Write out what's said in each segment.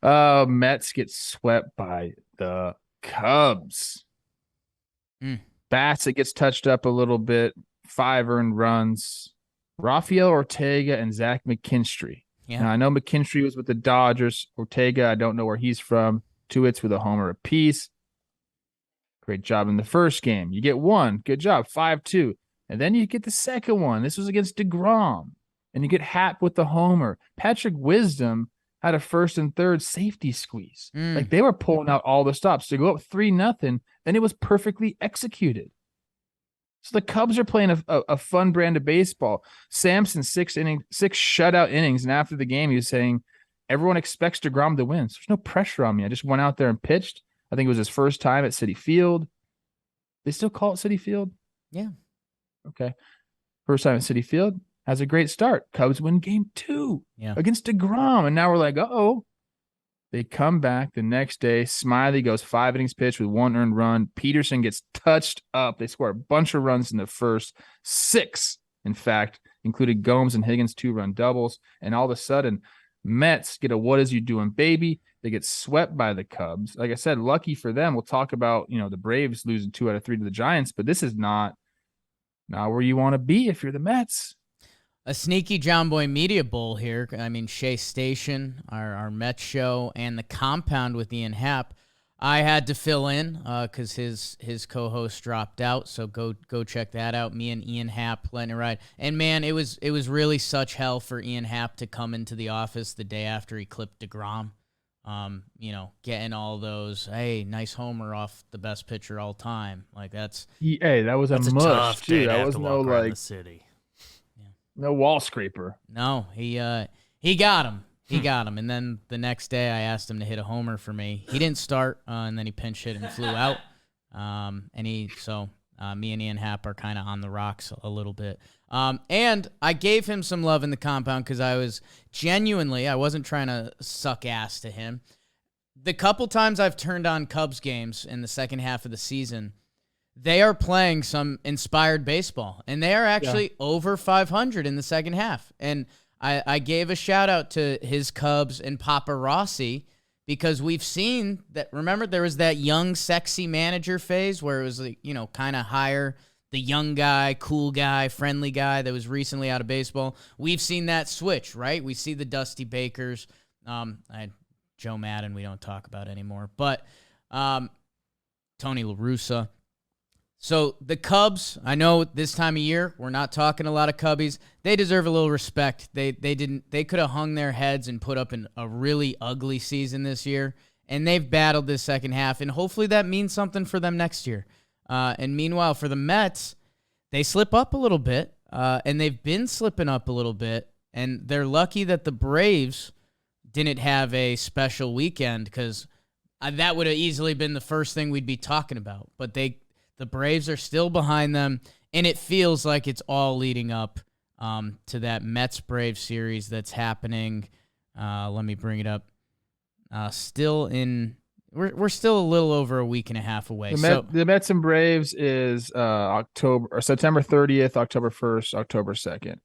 Mets get swept by the Cubs. Mm, Bassett gets touched up a little bit. 5 earned runs. Rafael Ortega and Zach McKinstry. yeah. Now I know McKinstry was with the Dodgers. Ortega, I don't know where he's from. 2 hits with a homer apiece. Great job in the first game. You get one. Good job. 5-2. And then you get the second one. This was against DeGrom. And you get Happ with the homer. Patrick Wisdom had a first and third safety squeeze. Mm. Like they were pulling out all the stops to go up 3-0. Then it was perfectly executed. So the Cubs are playing a fun brand of baseball. Samson, 6 shutout innings. And after the game, he was saying, everyone expects DeGrom to win. So there's no pressure on me. I just went out there and pitched. I think it was his first time at Citi Field. They still call it Citi Field? Yeah. Okay. First time at Citi Field. Has a great start. Cubs win game 2 Yeah. against DeGrom. And now we're like, oh. They come back the next day. Smiley goes 5 innings pitched with 1 earned run. Peterson gets touched up. They score a bunch of runs in the first 6, in fact, including Gomes and Higgins 2-run doubles. And all of a sudden, Mets get a what is you doing, baby? They get swept by the Cubs. Like I said, lucky for them. We'll talk about, the Braves losing 2 out of 3 to the Giants, but this is not where you want to be if you're the Mets. A sneaky John Boy Media Bowl here. I mean, Shea Station, our Mets show, and the compound with Ian Happ. I had to fill in because his co-host dropped out. So go check that out. Me and Ian Happ letting it ride. And man, it was really such hell for Ian Happ to come into the office the day after he clipped DeGrom. Getting all those, hey, nice homer off the best pitcher all time. Like Hey, that was a That's a mush tough day too. to That have was to no walk around like the city. no wall scraper. no, he got him. He got him. And then the next day I asked him to hit a homer for me. He didn't start, and then he pinch hit and flew out. Me and Ian Happ are kind of on the rocks a little bit. And I gave him some love in the compound because I wasn't trying to suck ass to him. The couple times I've turned on Cubs games in the second half of the season, they are playing some inspired baseball, and they are actually over 500 in the second half. And I gave a shout out to his Cubs and Papa Rossi because we've seen that. Remember, there was that young, sexy manager phase where it was like, kind of hire the young guy, cool guy, friendly guy that was recently out of baseball. We've seen that switch, right? We see the Dusty Bakers. Joe Madden, we don't talk about anymore, but Tony La Russa. So the Cubs, I know this time of year we're not talking a lot of Cubbies. They deserve a little respect. They could have hung their heads and put up a really ugly season this year, and they've battled this second half, and hopefully that means something for them next year. And meanwhile, for the Mets, they slip up a little bit, and they've been slipping up a little bit, and they're lucky that the Braves didn't have a special weekend because that would have easily been the first thing we'd be talking about. But the Braves are still behind them, and it feels like it's all leading up to that Mets-Braves series that's happening. Let me bring it up. We're still a little over a week and a half away. The Mets and Braves is October or September 30th, October 1st, October 2nd.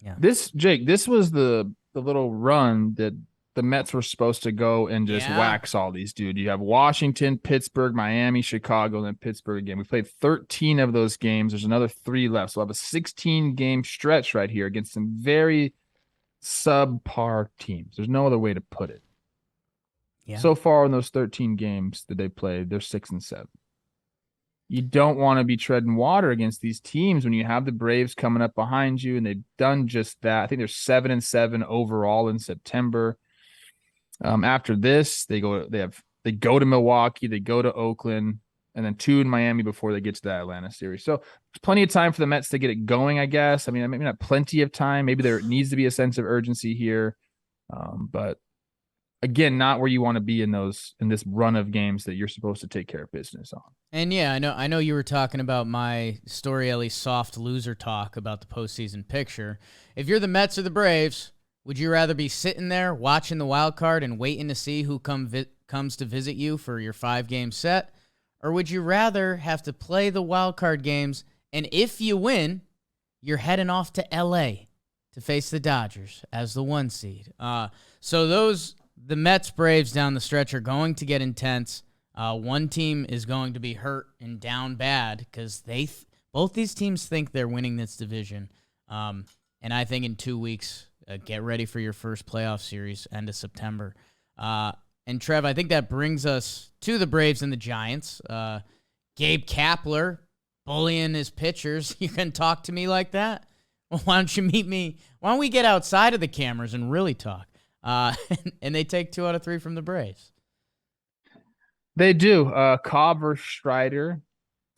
Yeah. This was the little run that the Mets were supposed to go and just wax all these, dude. You have Washington, Pittsburgh, Miami, Chicago, and then Pittsburgh again. We played 13 of those games. There's another 3 left. So we'll have a 16-game stretch right here against some very subpar teams. There's no other way to put it. Yeah. So far in those 13 games that they played, they're 6-7. You don't want to be treading water against these teams when you have the Braves coming up behind you, and they've done just that. I think they're 7-7 overall in September. After this, they go to Milwaukee, they go to Oakland, and then 2 in Miami before they get to that Atlanta series. So there's plenty of time for the Mets to get it going, I guess. I mean, maybe not plenty of time. Maybe there needs to be a sense of urgency here. But again, not where you want to be in this run of games that you're supposed to take care of business on. And yeah, I know you were talking about my Story Ellie soft loser talk about the postseason picture. If you're the Mets or the Braves, would you rather be sitting there watching the wild card and waiting to see who comes to visit you for your 5-game set? Or would you rather have to play the wild card games, and if you win, you're heading off to L.A. to face the Dodgers as the 1 seed? So the Mets Braves down the stretch are going to get intense. One team is going to be hurt and down bad because both these teams think they're winning this division. And I think in 2 weeks, get ready for your first playoff series, end of September. And Trev, I think that brings us to the Braves and the Giants. Gabe Kapler bullying his pitchers. You can talk to me like that? Well, why don't you meet me? Why don't we get outside of the cameras and really talk? And they take 2 out of 3 from the Braves. They do. Cobb versus Strider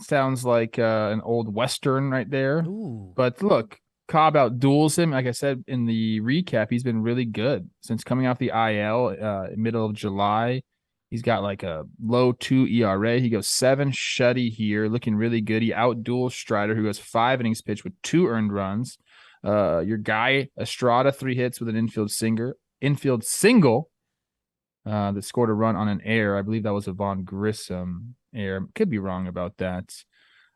sounds like an old Western right there. Ooh. But look, Cobb outduels him. Like I said in the recap, he's been really good since coming off the IL middle of July. He's got like a low 2 ERA. He goes 7 shutty here, looking really good. He outduels Strider, who goes 5 innings pitched with 2 earned runs. Your guy, Estrada, 3 hits with an infield single that scored a run on an error. I believe that was a Von Grissom error. Could be wrong about that.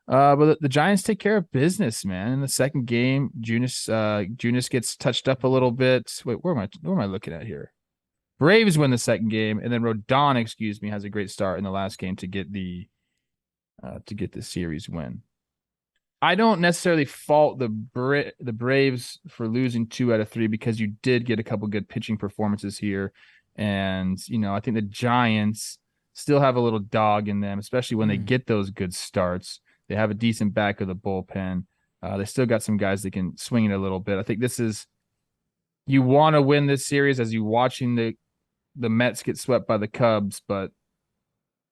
But the Giants take care of business, man. In the second game, Junis gets touched up a little bit. Wait, where am I looking at here? Braves win the second game, and then Rodon, has a great start in the last game to get the series win. I don't necessarily fault the Braves for losing 2 out of 3 because you did get a couple good pitching performances here. And, I think the Giants still have a little dog in them, especially when they get those good starts. They have a decent back of the bullpen. They still got some guys that can swing it a little bit. I think you want to win this series as you watching the Mets get swept by the Cubs, but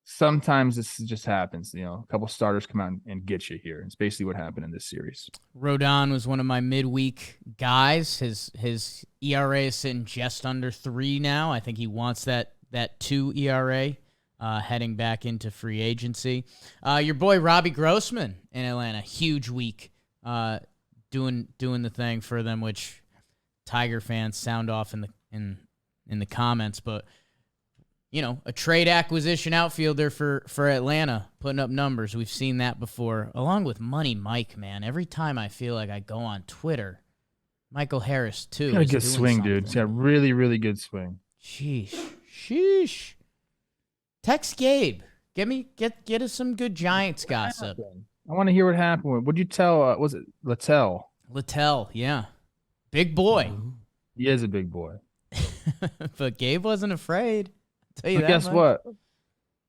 sometimes this just happens. A couple starters come out and get you here. It's basically what happened in this series. Rodon was one of my midweek guys. His ERA is sitting just under 3 now. I think he wants that 2 ERA heading back into free agency. Your boy Robbie Grossman in Atlanta, huge week, doing the thing for them, which Tiger fans sound off in the comments, but a trade acquisition outfielder for Atlanta, putting up numbers. We've seen that before, along with Money Mike, man. Every time I feel like I go on Twitter, Michael Harris, too. Got a good swing, dude. He's got really, really good swing. Sheesh. Text Gabe. Get us some good Giants gossip. I want to hear what happened. What'd you tell? Was it Littell? Littell, yeah. Big boy. He is a big boy. But Gabe wasn't afraid. Tell you but guess much. what?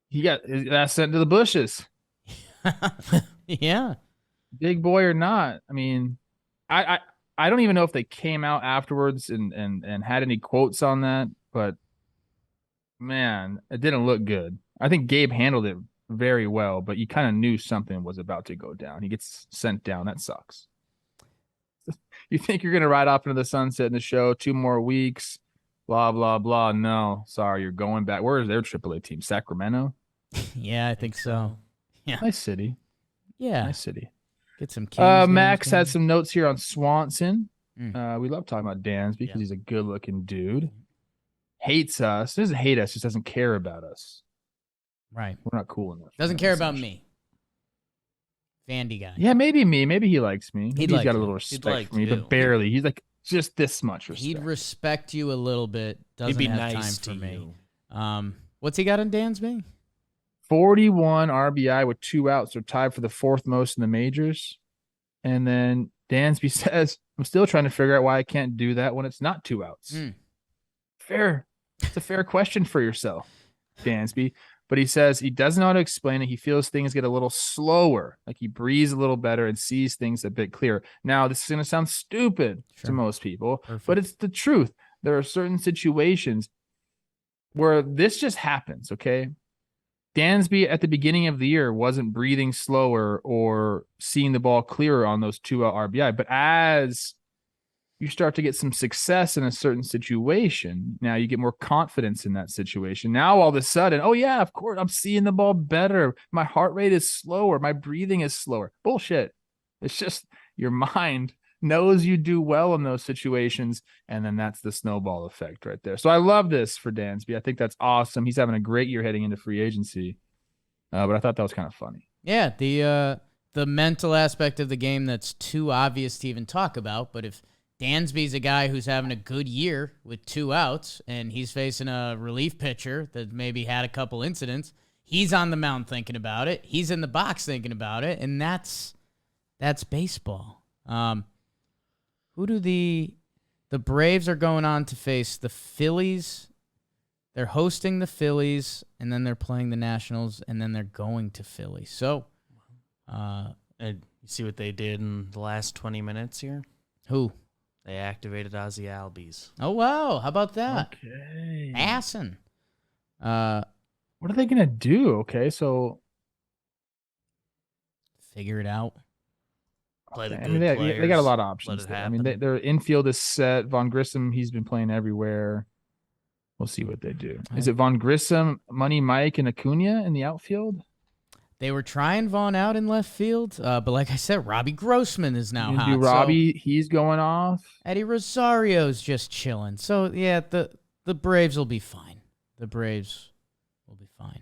He got his ass sent to the bushes. Yeah. Big boy or not. I mean, I don't even know if they came out afterwards and had any quotes on that, but man, it didn't look good. I think Gabe handled it very well, but you kind of knew something was about to go down. He gets sent down. That sucks. You think you're going to ride off into the sunset in the show 2 more weeks, blah, blah, blah. No, sorry, you're going back. Where is their AAA team? Sacramento? Yeah, I think so. Yeah. Nice city. Yeah. Nice city. Get some Kings Max games had some notes here on Swanson. Mm. We love talking about Dansby because he's a good-looking dude. Hates us. Doesn't hate us, just doesn't care about us. Right. We're not cool enough. Doesn't care about me. Vandy guy. Yeah, maybe me. Maybe he likes me. Maybe he's got you. a little respect for me, but barely. He's like just this much respect. He'd respect you a little bit. Doesn't He'd be have nice time for to me. you. What's he got in Dansby? 41 RBI with 2 outs. They're tied for the 4th most in the majors. And then Dansby says, I'm still trying to figure out why I can't do that when it's not 2 outs. Fair. It's a fair question for yourself, Dansby. But he says he doesn't know how to explain it. He feels things get a little slower, like he breathes a little better and sees things a bit clearer. Now, this is going to sound stupid to most people, but it's the truth. There are certain situations where this just happens, okay? Dansby at the beginning of the year wasn't breathing slower or seeing the ball clearer on those 2 out RBI. But as you start to get some success in a certain situation, now you get more confidence in that situation. Now, all of a sudden, oh, yeah, of course, I'm seeing the ball better. My heart rate is slower. My breathing is slower. Bullshit. It's just your mind knows you do well in those situations, and then that's the snowball effect right there. So I love this for Dansby. I think that's awesome. He's having a great year heading into free agency, but I thought that was kind of funny. Yeah, the mental aspect of the game that's too obvious to even talk about, but if Dansby's a guy who's having a good year with 2 outs, and he's facing a relief pitcher that maybe had a couple incidents. He's on the mound thinking about it. He's in the box thinking about it, and that's baseball. Who do the Braves are going on to face the Phillies? They're hosting the Phillies, and then they're playing the Nationals, and then they're going to Philly. So, You see what they did in the last 20 minutes here? who? They activated Ozzy Albies. Oh, wow. How about that? Okay. Assin. What are they gonna do? Okay, so Figure it out. Play the I good mean, they players. got a lot of Let options it there. I happen. mean, their infield is set. Von Grissom, he's been playing everywhere. We'll see what they do. Is it Von Grissom, Money Mike, and Acuna in the outfield? They were trying Vaughn out in left field, but like I said, Robbie Grossman is now You hot. do So Robbie, he's going off. Eddie Rosario's just chilling. So, yeah, the Braves will be fine. The Braves will be fine.